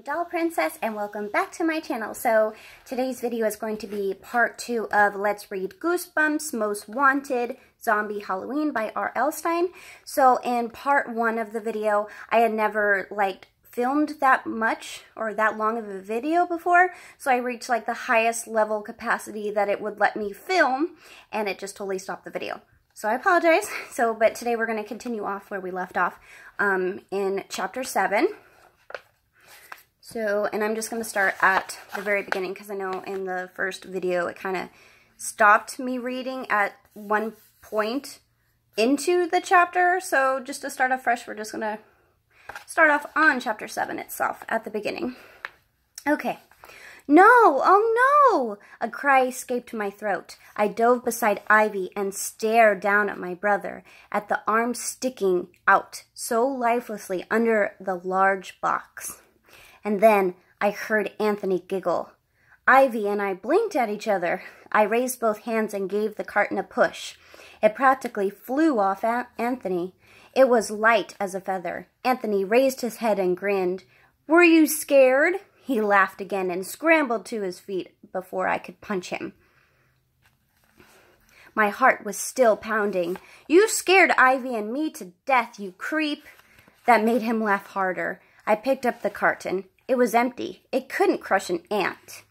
Doll Princess and welcome back to my channel. So today's video is going to be part 2 of Let's Read Goosebumps Most Wanted Zombie Halloween by R.L. Stine. So in part 1 of the video, I had never filmed that much or that long of a video before, so I reached the highest level capacity that it would let me film, and it just totally stopped the video. So I apologize. But today we're going to continue off where we left off in chapter 7. And I'm just going to start at the very beginning because I know in the first video it kind of stopped me reading at one point into the chapter. So just to start off fresh, we're just going to start off on chapter 7 itself at the beginning. Okay. No! Oh no! A cry escaped my throat. I dove beside Ivy and stared down at my brother, at the arms sticking out so lifelessly under the large box. And then I heard Anthony giggle. Ivy and I blinked at each other. I raised both hands and gave the carton a push. It practically flew off Anthony. It was light as a feather. Anthony raised his head and grinned. "Were you scared?" He laughed again and scrambled to his feet before I could punch him. My heart was still pounding. "You scared Ivy and me to death, you creep." That made him laugh harder. I picked up the carton. It was empty. It couldn't crush an ant.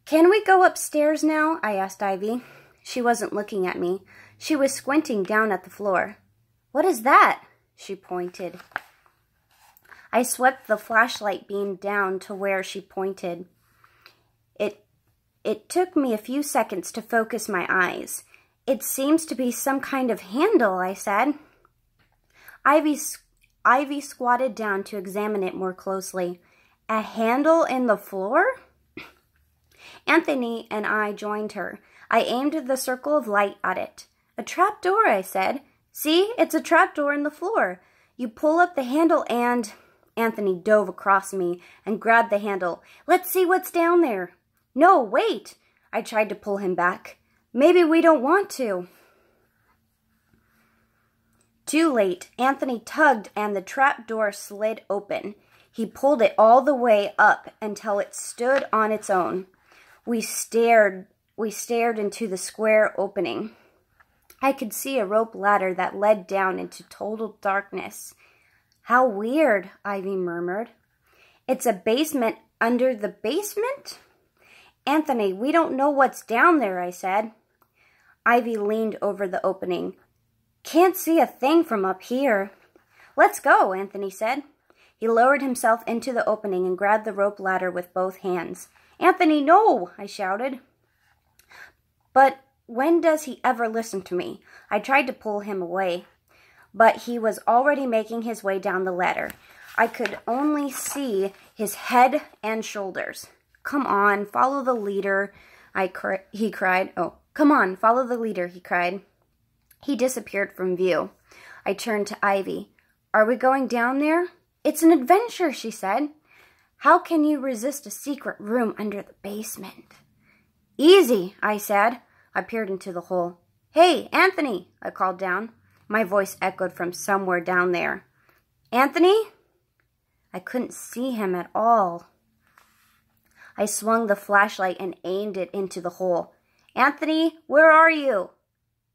"Can we go upstairs now?" I asked Ivy. She wasn't looking at me. She was squinting down at the floor. "What is that?" She pointed. I swept the flashlight beam down to where she pointed. It took me a few seconds to focus my eyes. "It seems to be some kind of handle," I said. Ivy squatted down to examine it more closely. "A handle in the floor?" Anthony and I joined her. I aimed the circle of light at it. "A trap door," I said. "See, it's a trap door in the floor. You pull up the handle and..." Anthony dove across me and grabbed the handle. "Let's see what's down there." "No, wait!" I tried to pull him back. "Maybe we don't want to." Too late. Anthony tugged and the trap door slid open. He pulled it all the way up until it stood on its own. We stared into the square opening. I could see a rope ladder that led down into total darkness. "How weird," Ivy murmured. "It's a basement under the basement?" "Anthony, we don't know what's down there," I said. Ivy leaned over the opening. "Can't see a thing from up here." "Let's go," Anthony said. He lowered himself into the opening and grabbed the rope ladder with both hands. "Anthony, no!" I shouted. But when does he ever listen to me? I tried to pull him away, but he was already making his way down the ladder. I could only see his head and shoulders. "Come on, follow the leader," he cried. "Oh, come on, follow the leader," he cried. He disappeared from view. I turned to Ivy. "Are we going down there?" "It's an adventure," she said. "How can you resist a secret room under the basement?" "Easy," I said. I peered into the hole. "Hey, Anthony," I called down. My voice echoed from somewhere down there. "Anthony?" I couldn't see him at all. I swung the flashlight and aimed it into the hole. "Anthony, where are you?"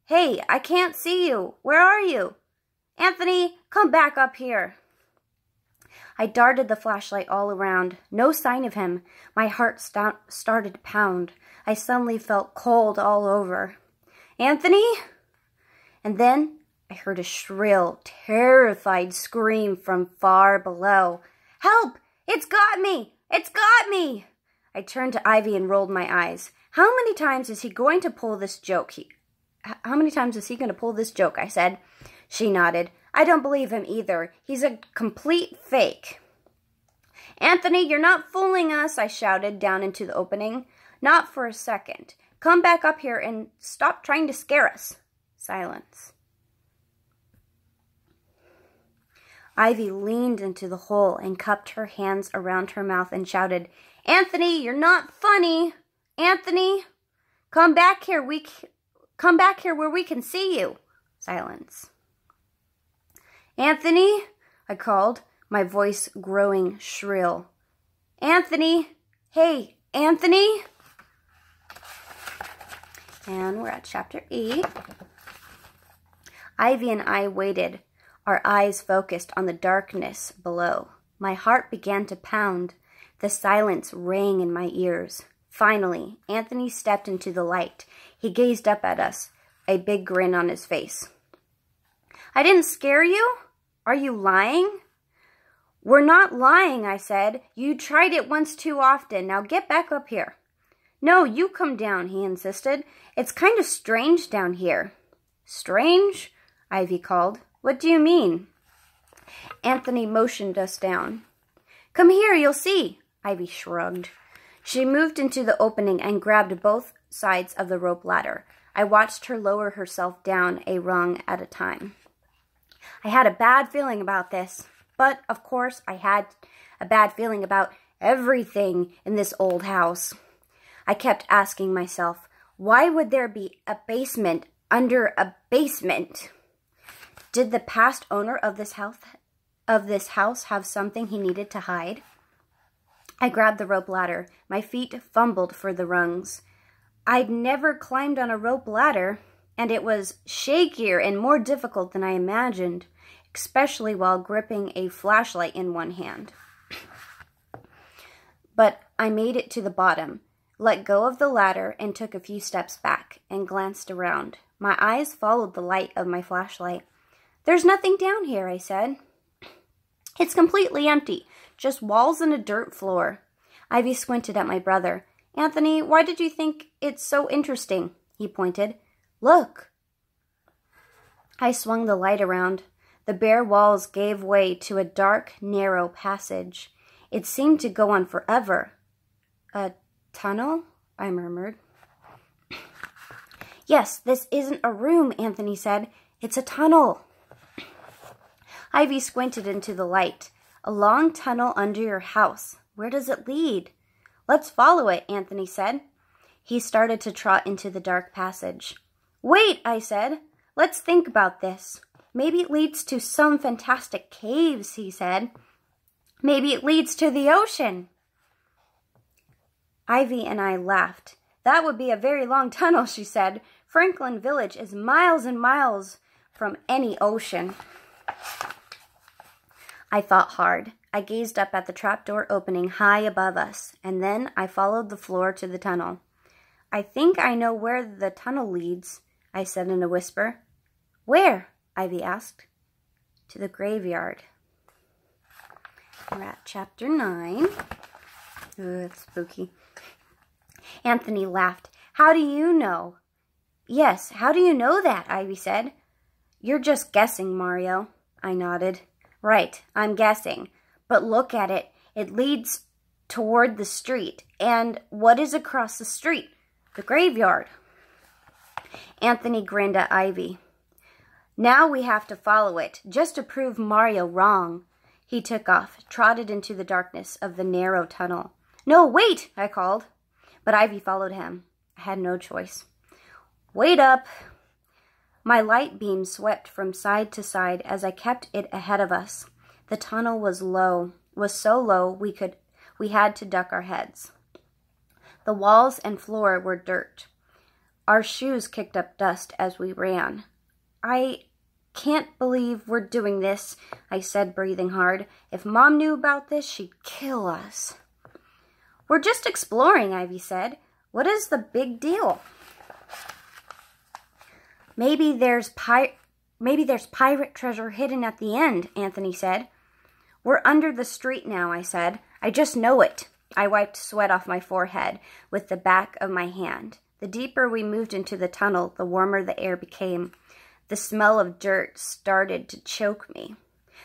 "Hey, I can't see you. Where are you?" "Anthony, come back up here." I darted the flashlight all around. No sign of him. My heart started to pound. I suddenly felt cold all over. "Anthony?" And then I heard a shrill, terrified scream from far below. "Help! It's got me! It's got me!" I turned to Ivy and rolled my eyes. How many times is he going to pull this joke? How many times is he going to pull this joke? I said. She nodded. "I don't believe him either. He's a complete fake." "Anthony, you're not fooling us," I shouted down into the opening. "Not for a second. Come back up here and stop trying to scare us." Silence. Ivy leaned into the hole and cupped her hands around her mouth and shouted, "Anthony, you're not funny. Anthony, come back here. Come back here where we can see you." Silence. "Anthony," I called, my voice growing shrill. Anthony! Hey, Anthony! And we're at chapter 8. Ivy and I waited, our eyes focused on the darkness below. My heart began to pound. The silence rang in my ears. Finally, Anthony stepped into the light. He gazed up at us, a big grin on his face. I didn't scare you? Are you lying? We're not lying, I said. You tried it once too often. Now get back up here. No, you come down, he insisted. It's kind of strange down here. Strange? Ivy called. What do you mean? Anthony motioned us down. Come here, you'll see. Ivy shrugged. She moved into the opening and grabbed both sides of the rope ladder. I watched her lower herself down a rung at a time. I had a bad feeling about this, but of course I had a bad feeling about everything in this old house. I kept asking myself, why would there be a basement under a basement? Did the past owner of this house have something he needed to hide? I grabbed the rope ladder. My feet fumbled for the rungs. I'd never climbed on a rope ladder, and it was shakier and more difficult than I imagined, especially while gripping a flashlight in one hand. But I made it to the bottom, let go of the ladder, and took a few steps back and glanced around. My eyes followed the light of my flashlight. There's nothing down here, I said. It's completely empty, just walls and a dirt floor. Ivy squinted at my brother. Anthony, why did you think it's so interesting? He pointed. Look. I swung the light around. The bare walls gave way to a dark, narrow passage. It seemed to go on forever. A tunnel? I murmured. Yes, this isn't a room, Anthony said. It's a tunnel. Ivy squinted into the light. A long tunnel under your house. Where does it lead? Let's follow it, Anthony said. He started to trot into the dark passage. Wait, I said. Let's think about this. Maybe it leads to some fantastic caves, he said. Maybe it leads to the ocean. Ivy and I laughed. That would be a very long tunnel, she said. Franklin Village is miles and miles from any ocean. I thought hard. I gazed up at the trapdoor opening high above us, and then I followed the floor to the tunnel. I think I know where the tunnel leads, I said in a whisper. Where? Ivy asked. To the graveyard. We're at chapter 9. Ooh, it's spooky. Anthony laughed. How do you know? Yes, how do you know that? Ivy said. You're just guessing, Mario. I nodded. Right, I'm guessing. But look at it. It leads toward the street. And what is across the street? The graveyard. Anthony grinned at Ivy. Now we have to follow it, just to prove Mario wrong. He took off, trotted into the darkness of the narrow tunnel. No, wait, I called. But Ivy followed him. I had no choice. Wait up. My light beam swept from side to side as I kept it ahead of us. The tunnel was so low we had to duck our heads. The walls and floor were dirt. Our shoes kicked up dust as we ran. I can't believe we're doing this, I said, breathing hard. If Mom knew about this, she'd kill us. We're just exploring, Ivy said. What is the big deal? Maybe there's pirate treasure hidden at the end, Anthony said. We're under the street now, I said. I just know it. I wiped sweat off my forehead with the back of my hand. The deeper we moved into the tunnel, the warmer the air became. The smell of dirt started to choke me.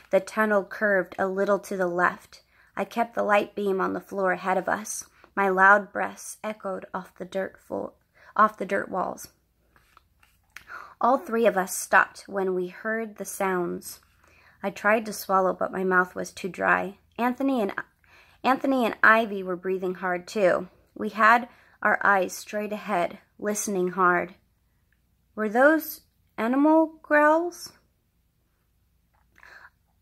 The tunnel curved a little to the left. I kept the light beam on the floor ahead of us. My loud breaths echoed off the dirt walls. All three of us stopped when we heard the sounds. I tried to swallow, but my mouth was too dry. Anthony and Ivy were breathing hard, too. We had our eyes straight ahead, listening hard. Were those animal growls?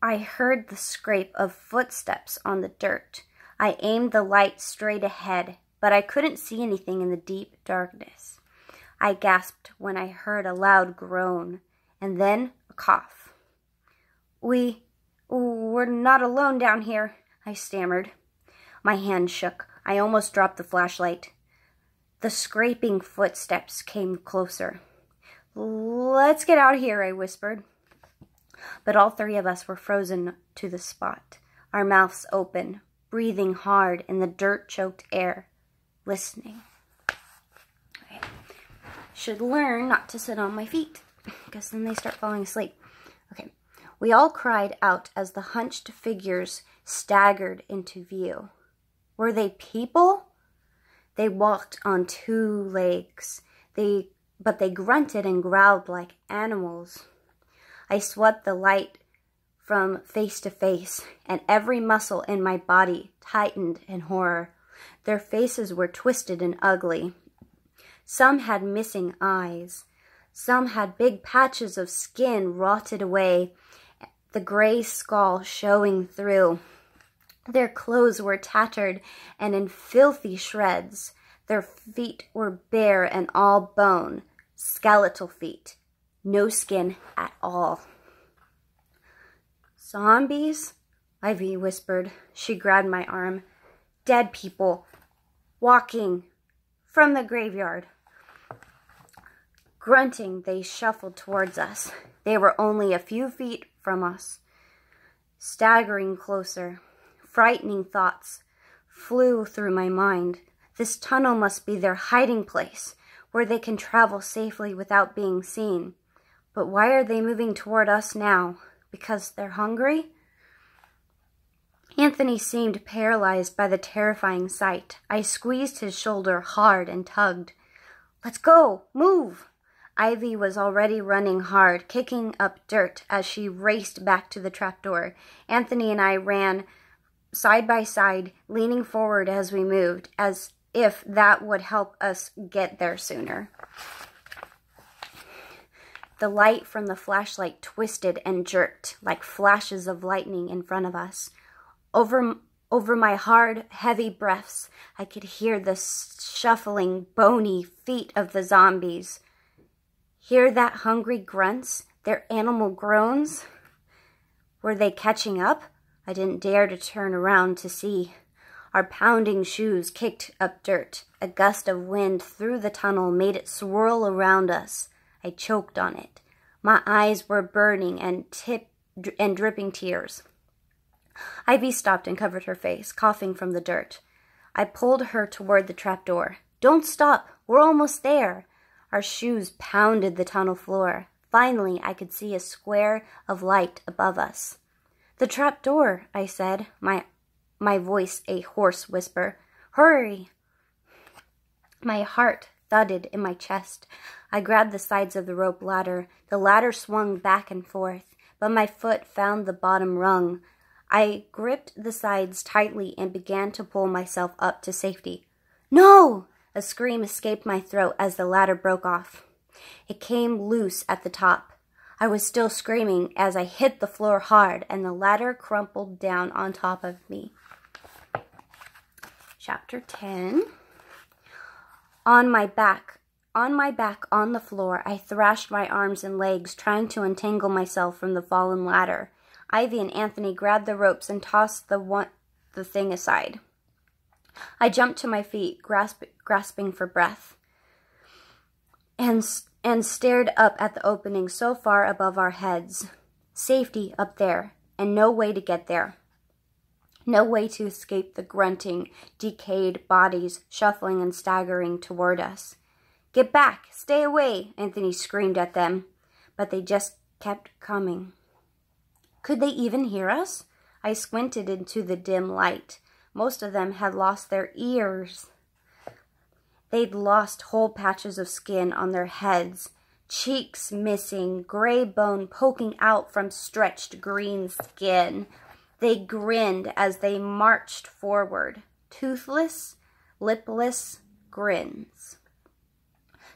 I heard the scrape of footsteps on the dirt. I aimed the light straight ahead, but I couldn't see anything in the deep darkness. I gasped when I heard a loud groan, and then a cough. We're not alone down here, I stammered. My hand shook. I almost dropped the flashlight. The scraping footsteps came closer. Let's get out of here, I whispered. But all three of us were frozen to the spot, our mouths open, breathing hard in the dirt-choked air, listening. Okay. Should learn not to sit on my feet, because then they start falling asleep. Okay. We all cried out as the hunched figures staggered into view. Were they people? They walked on two legs, but they grunted and growled like animals. I swept the light from face to face, and every muscle in my body tightened in horror. Their faces were twisted and ugly. Some had missing eyes. Some had big patches of skin rotted away, the gray skull showing through. Their clothes were tattered and in filthy shreds. Their feet were bare and all bone, skeletal feet, no skin at all. Zombies? Ivy whispered. She grabbed my arm. Dead people, walking from the graveyard. Grunting, they shuffled towards us. They were only a few feet from us. Staggering closer, frightening thoughts flew through my mind. This tunnel must be their hiding place, where they can travel safely without being seen. But why are they moving toward us now? Because they're hungry? Anthony seemed paralyzed by the terrifying sight. I squeezed his shoulder hard and tugged. Let's go! Move! Ivy was already running hard, kicking up dirt as she raced back to the trapdoor. Anthony and I ran side by side, leaning forward as we moved, as if that would help us get there sooner. The light from the flashlight twisted and jerked like flashes of lightning in front of us. Over my hard, heavy breaths, I could hear the shuffling, bony feet of the zombies. Hear that hungry grunts, their animal groans? Were they catching up? I didn't dare to turn around to see. Our pounding shoes kicked up dirt. A gust of wind through the tunnel made it swirl around us. I choked on it. My eyes were burning and dripping tears. Ivy stopped and covered her face, coughing from the dirt. I pulled her toward the trapdoor. Don't stop. We're almost there. Our shoes pounded the tunnel floor. Finally, I could see a square of light above us. The trapdoor, I said, my voice a hoarse whisper. Hurry! My heart thudded in my chest. I grabbed the sides of the rope ladder. The ladder swung back and forth, but my foot found the bottom rung. I gripped the sides tightly and began to pull myself up to safety. No! A scream escaped my throat as the ladder broke off. It came loose at the top. I was still screaming as I hit the floor hard, and the ladder crumpled down on top of me. Chapter 10. On my back on the floor, I thrashed my arms and legs, trying to untangle myself from the fallen ladder. Ivy and Anthony grabbed the ropes and tossed the thing aside. I jumped to my feet, grasping for breath, and stared up at the opening so far above our heads. Safety up there, and no way to get there. No way to escape the grunting, decayed bodies shuffling and staggering toward us. Get back! Stay away! Anthony screamed at them, but they just kept coming. Could they even hear us? I squinted into the dim light. Most of them had lost their ears. They'd lost whole patches of skin on their heads, cheeks missing, gray bone poking out from stretched green skin. They grinned as they marched forward, toothless, lipless grins.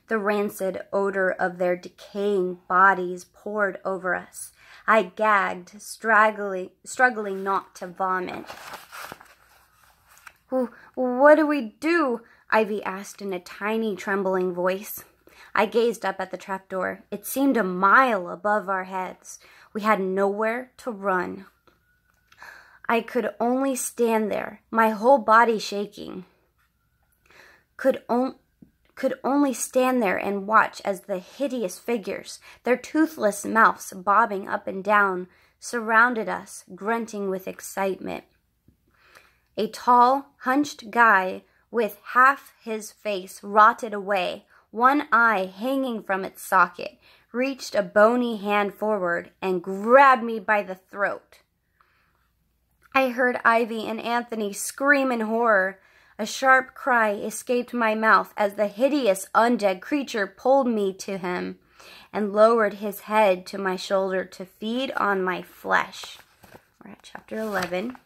The rancid odor of their decaying bodies poured over us. I gagged, struggling not to vomit. What do we do?" Ivy asked in a tiny, trembling voice. I gazed up at the trapdoor. It seemed a mile above our heads. We had nowhere to run. I could only stand there, my whole body shaking. Could only stand there and watch as the hideous figures, their toothless mouths bobbing up and down, surrounded us, grunting with excitement. A tall, hunched guy with half his face rotted away, one eye hanging from its socket, reached a bony hand forward and grabbed me by the throat. I heard Ivy and Anthony scream in horror. A sharp cry escaped my mouth as the hideous undead creature pulled me to him and lowered his head to my shoulder to feed on my flesh. We're at chapter 11.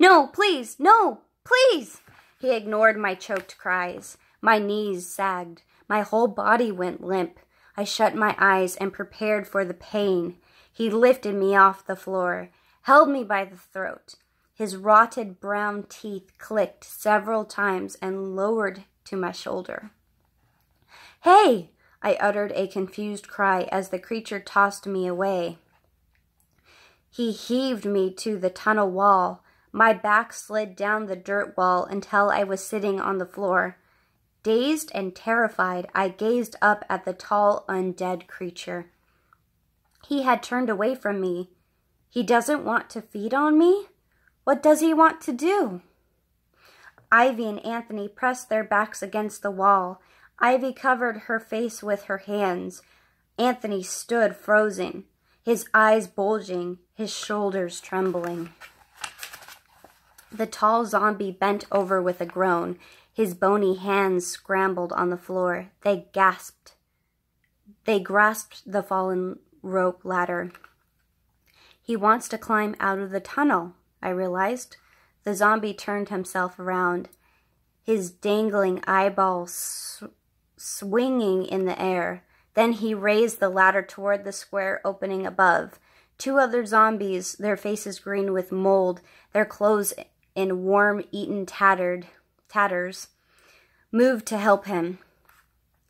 "No, please, no, please!" He ignored my choked cries. My knees sagged. My whole body went limp. I shut my eyes and prepared for the pain. He lifted me off the floor, held me by the throat. His rotted brown teeth clicked several times and lowered to my shoulder. "Hey!" I uttered a confused cry as the creature tossed me away. He heaved me to the tunnel wall. My back slid down the dirt wall until I was sitting on the floor. Dazed and terrified, I gazed up at the tall, undead creature. He had turned away from me. He doesn't want to feed on me? What does he want to do? Ivy and Anthony pressed their backs against the wall. Ivy covered her face with her hands. Anthony stood frozen, his eyes bulging, his shoulders trembling. The tall zombie bent over with a groan. His bony hands scrambled on the floor. They gasped. They grasped the fallen rope ladder. He wants to climb out of the tunnel, I realized. The zombie turned himself around, his dangling eyeballs swinging in the air. Then he raised the ladder toward the square opening above. Two other zombies, their faces green with mold, their clothes in worm-eaten tatters, moved to help him.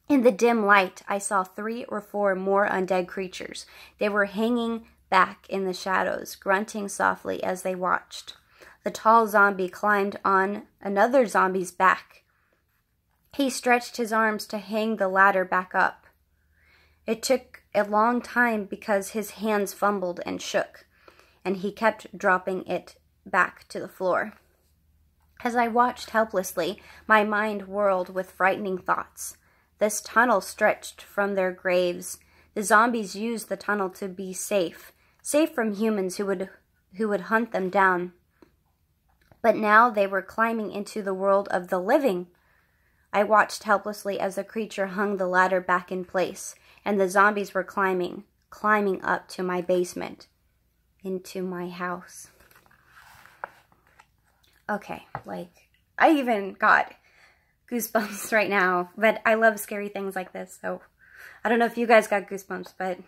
In the dim light, I saw 3 or 4 more undead creatures. They were hanging back in the shadows, grunting softly as they watched. The tall zombie climbed on another zombie's back. He stretched his arms to hang the ladder back up. It took a long time because his hands fumbled and shook, and he kept dropping it back to the floor. As I watched helplessly, my mind whirled with frightening thoughts. This tunnel stretched from their graves. The zombies used the tunnel to be safe from humans who would hunt them down. But now they were climbing into the world of the living. I watched helplessly as the creature hung the ladder back in place, and the zombies were climbing up to my basement, into my house. Okay, I even got goosebumps right now, but I love scary things like this, so I don't know if you guys got goosebumps, but,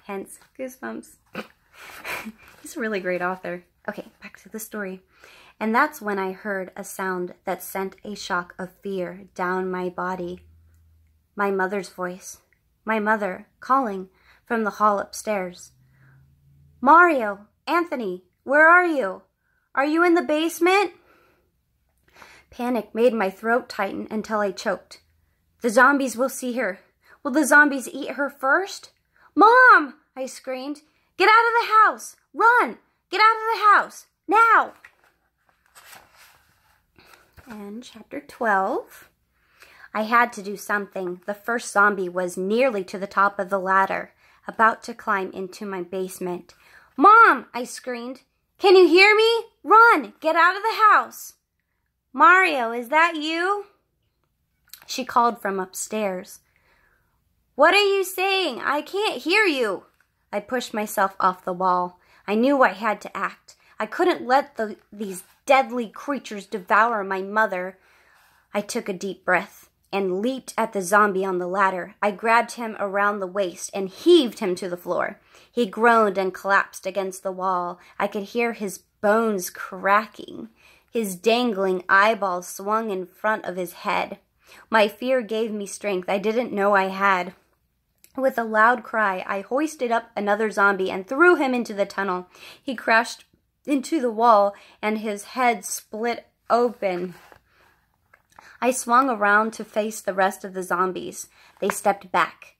hence, goosebumps. He's a really great author. Okay, back to the story. And that's when I heard a sound that sent a shock of fear down my body. My mother's voice. My mother calling from the hall upstairs. "Mario, Anthony, where are you? Are you in the basement?" Panic made my throat tighten until I choked. "The zombies will see her. Will the zombies eat her first?" "Mom!" I screamed. "Get out of the house! Run! Get out of the house! Now!" And chapter 12. I had to do something. The first zombie was nearly to the top of the ladder, about to climb into my basement. "Mom!" I screamed. "Can you hear me? Run! Get out of the house!" "Mario, is that you?" She called from upstairs. "What are you saying? I can't hear you." I pushed myself off the wall. I knew I had to act. I couldn't let these deadly creatures devour my mother. I took a deep breath and leaped at the zombie on the ladder. I grabbed him around the waist and heaved him to the floor. He groaned and collapsed against the wall. I could hear his bones cracking. His dangling eyeballs swung in front of his head. My fear gave me strength I didn't know I had. With a loud cry, I hoisted up another zombie and threw him into the tunnel. He crashed into the wall, and his head split open. I swung around to face the rest of the zombies. They stepped back,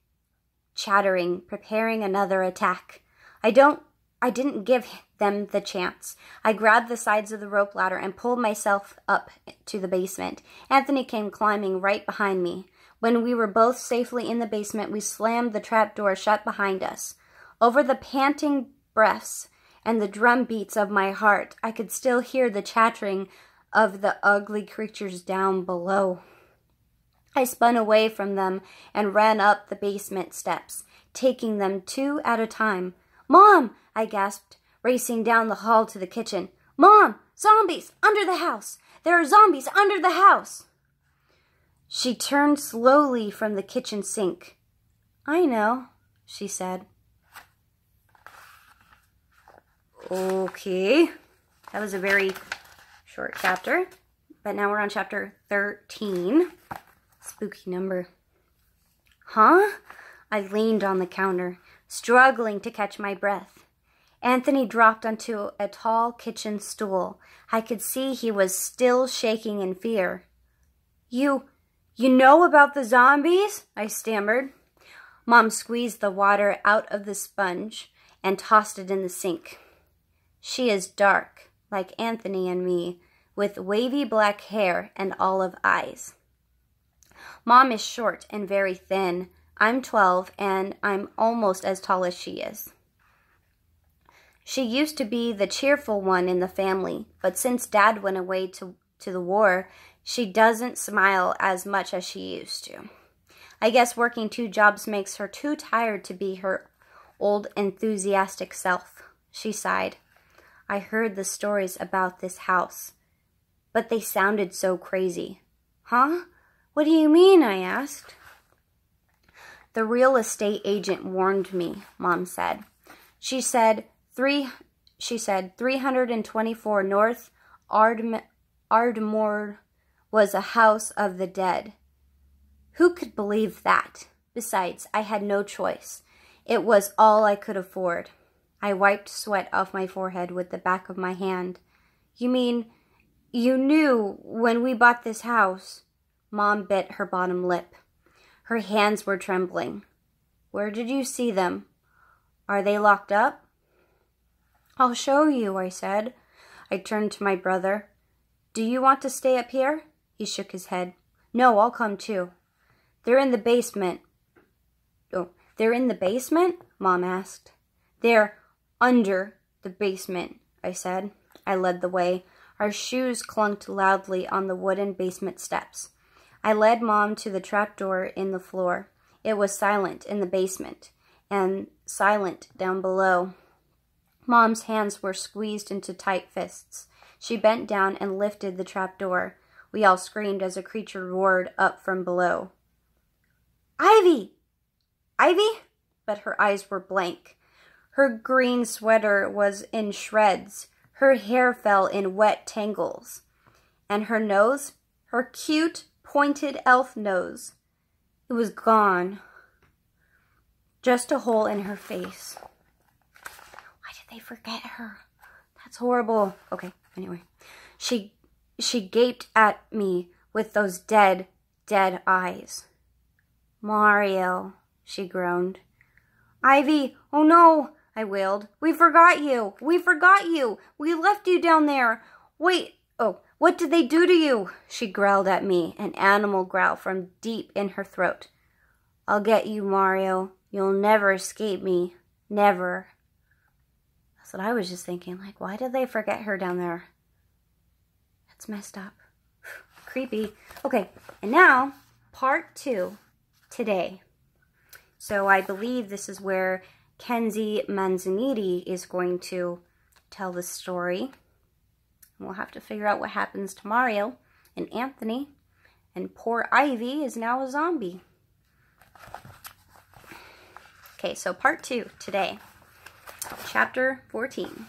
chattering, preparing another attack. I didn't give them the chance. I grabbed the sides of the rope ladder and pulled myself up to the basement. Anthony came climbing right behind me. When we were both safely in the basement, we slammed the trap door shut behind us. Over the panting breaths and the drum beats of my heart, I could still hear the chattering of the ugly creatures down below. I spun away from them and ran up the basement steps, taking them 2 at a time. "Mom!" I gasped, racing down the hall to the kitchen. "Mom! Zombies! Under the house! There are zombies under the house!" She turned slowly from the kitchen sink. "I know," she said. Okay. That was a very short chapter. But now we're on chapter 13. Spooky number. Huh? I leaned on the counter, struggling to catch my breath. Anthony dropped onto a tall kitchen stool. I could see he was still shaking in fear. You know about the zombies?" I stammered. Mom squeezed the water out of the sponge and tossed it in the sink. She is dark, like Anthony and me, with wavy black hair and olive eyes. Mom is short and very thin. I'm 12, and I'm almost as tall as she is. She used to be the cheerful one in the family, but since Dad went away to the war, she doesn't smile as much as she used to. I guess working 2 jobs makes her too tired to be her old enthusiastic self. She sighed. I heard the stories about this house, but they sounded so crazy. Huh? What do you mean? I asked. The real estate agent warned me, Mom said. She said 324 North Ardmore was a house of the dead. Who could believe that? Besides, I had no choice. It was all I could afford. I wiped sweat off my forehead with the back of my hand. You mean you knew when we bought this house? Mom bit her bottom lip. Her hands were trembling. Where did you see them? Are they locked up? I'll show you, I said. I turned to my brother. Do you want to stay up here? He shook his head. No, I'll come too. They're in the basement. Oh, they're in the basement? Mom asked. They're under the basement, I said. I led the way. Our shoes clunked loudly on the wooden basement steps. I led Mom to the trapdoor in the floor. It was silent in the basement and silent down below. Mom's hands were squeezed into tight fists. She bent down and lifted the trapdoor. We all screamed as a creature roared up from below. Ivy! Ivy? But her eyes were blank. Her green sweater was in shreds. Her hair fell in wet tangles. And her nose, her cute, pointed elf nose, it was gone. Just a hole in her face. Why did they forget her? That's horrible. Okay, anyway. She gaped at me with those dead eyes. Mario, she groaned. Ivy, oh no, I wailed. We forgot you. We forgot you. We left you down there. Wait, oh, what did they do to you? She growled at me, an animal growl from deep in her throat. I'll get you, Mario. You'll never escape me. Never. That's what I was just thinking. Like, why did they forget her down there? That's messed up. Creepy. Okay, and now, part 2, today. So I believe this is where Kenzie Manzaniti is going to tell the story. We'll have to figure out what happens to Mario and Anthony. And poor Ivy is now a zombie. Okay, so part 2 today. Chapter 14.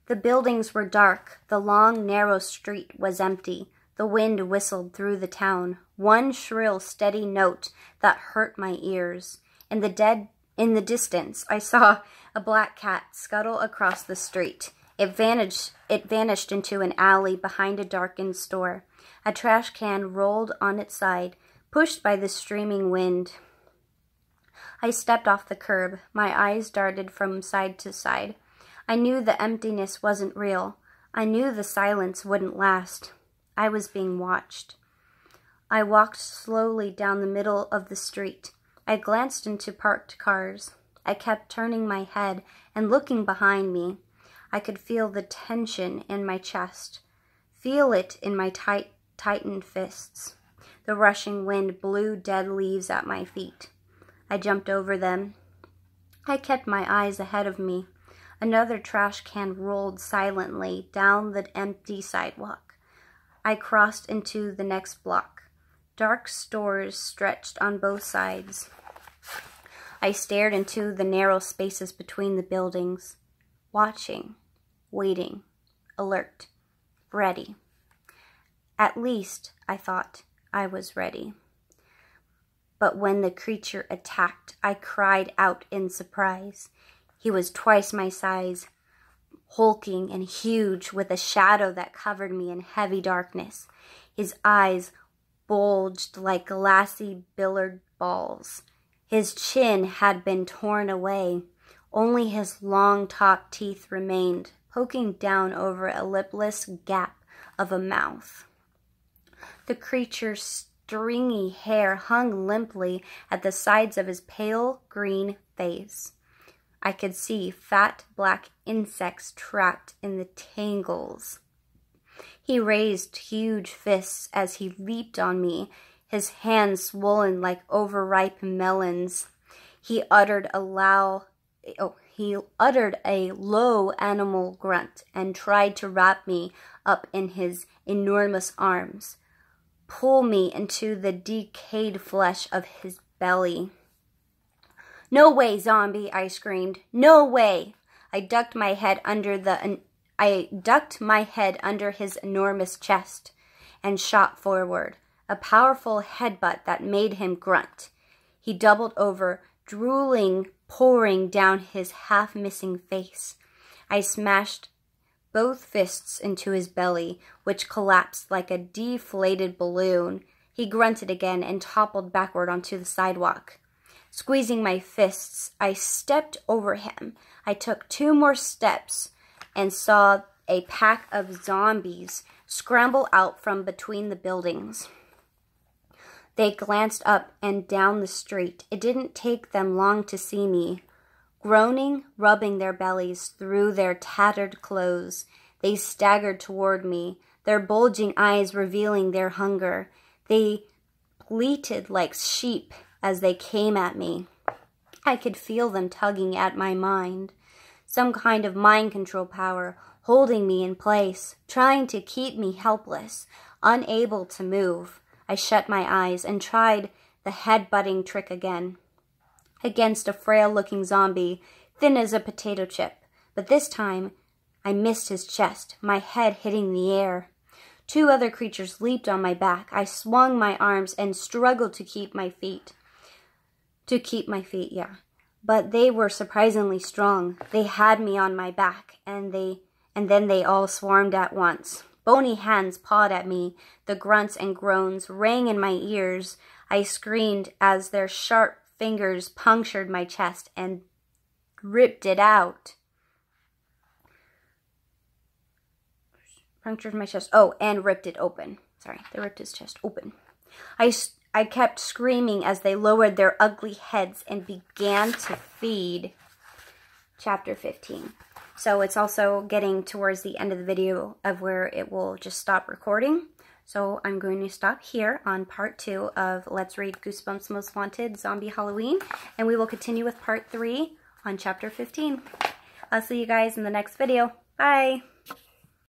The buildings were dark. The long, narrow street was empty. The wind whistled through the town, one shrill, steady note that hurt my ears. In the distance, I saw a black cat scuttle across the street. It vanished into an alley behind a darkened store. A trash can rolled on its side, pushed by the streaming wind. I stepped off the curb. My eyes darted from side to side. I knew the emptiness wasn't real. I knew the silence wouldn't last. I was being watched. I walked slowly down the middle of the street. I glanced into parked cars. I kept turning my head and looking behind me. I could feel the tension in my chest, feel it in my tightened fists. The rushing wind blew dead leaves at my feet. I jumped over them. I kept my eyes ahead of me. Another trash can rolled silently down the empty sidewalk. I crossed into the next block. Dark stores stretched on both sides. I stared into the narrow spaces between the buildings, watching, waiting, alert, ready. At least, I thought, I was ready. But when the creature attacked, I cried out in surprise. He was twice my size, hulking and huge, with a shadow that covered me in heavy darkness. His eyes bulged like glassy billiard balls. His chin had been torn away. Only his long top teeth remained, poking down over a lipless gap of a mouth. The creature's stringy hair hung limply at the sides of his pale green face. I could see fat black insects trapped in the tangles. He raised huge fists as he leaped on me, his hands swollen like overripe melons. He uttered a low animal grunt and tried to wrap me up in his enormous arms, pull me into the decayed flesh of his belly. "No way, zombie," I screamed. "No way!" I ducked my head under his enormous chest and shot forward, a powerful headbutt that made him grunt. He doubled over, drooling pouring down his half-missing face. I smashed both fists into his belly, which collapsed like a deflated balloon. He grunted again and toppled backward onto the sidewalk. Squeezing my fists, I stepped over him. I took 2 more steps and saw a pack of zombies scramble out from between the buildings. They glanced up and down the street. It didn't take them long to see me. Groaning, rubbing their bellies through their tattered clothes, they staggered toward me, their bulging eyes revealing their hunger. They bleated like sheep as they came at me. I could feel them tugging at my mind, some kind of mind control power holding me in place, trying to keep me helpless, unable to move. I shut my eyes and tried the head-butting trick again, against a frail-looking zombie, thin as a potato chip. But this time, I missed his chest, my head hitting the air. 2 other creatures leaped on my back. I swung my arms and struggled to keep my feet. But they were surprisingly strong. They had me on my back, and then they all swarmed at once. Bony hands pawed at me. The grunts and groans rang in my ears. I screamed as their sharp fingers punctured my chest and ripped it out. Punctured my chest. Oh, and ripped it open. Sorry, they ripped his chest open. I kept screaming as they lowered their ugly heads and began to feed. Chapter 15. So it's also getting towards the end of the video of where it will just stop recording. So I'm going to stop here on part 2 of Let's Read Goosebumps Most Wanted Zombie Halloween. And we will continue with part 3 on chapter 15. I'll see you guys in the next video. Bye!